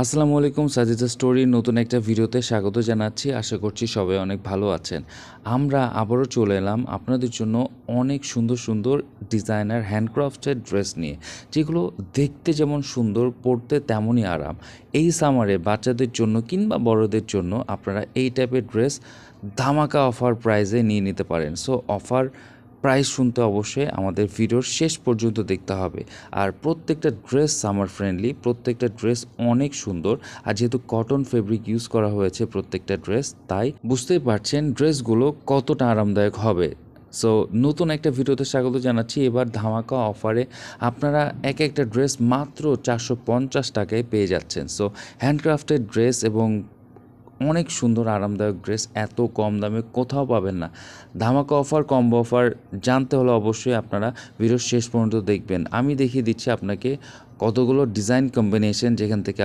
আসসালামু আলাইকুম, সাজিদা স্টোরির নতুন একটা ভিডিওতে স্বাগত জানাচ্ছি। আশা করছি সবাই অনেক ভালো আছেন। আমরা আবারও চলে এলাম আপনাদের জন্য অনেক সুন্দর সুন্দর ডিজাইনার হ্যান্ডক্রাফটেড ড্রেস নিয়ে, যেগুলো দেখতে যেমন সুন্দর, পরতে তেমনই আরাম। এই সামারে বাচ্চাদের জন্য কিংবা বড়দের জন্য আপনারা এই টাইপের ড্রেস ধামাকা অফার প্রাইজে নিয়ে নিতে পারেন। সো অফার প্রাইস শুনতে অবশ্যই আমাদের ভিডিওর শেষ পর্যন্ত দেখতে হবে। আর প্রত্যেকটা ড্রেস সামার ফ্রেন্ডলি, প্রত্যেকটা ড্রেস অনেক সুন্দর। আর যেহেতু কটন ফেব্রিক ইউজ করা হয়েছে প্রত্যেকটা ড্রেস, তাই বুঝতেই পারছেন ড্রেসগুলো কতটা আরামদায়ক হবে। সো নতুন একটা ভিডিওতে স্বাগত জানাচ্ছি। এবার ধামাকা অফারে আপনারা এক একটা ড্রেস মাত্র 450 টাকায় পেয়ে যাচ্ছেন। সো হ্যান্ডক্রাফটেড ড্রেস এবং অনেক সুন্দর আরামদায়ক ড্রেস এত কম দামে কোথাও পাবেন না। ধামাকা অফার, কম্বো অফার জানতে হলে অবশ্যই আপনারা ভিডিওর শেষ পর্যন্ত দেখবেন। আমি দেখিয়ে দিচ্ছি আপনাকে কতগুলো ডিজাইন কম্বিনেশন, যেখান থেকে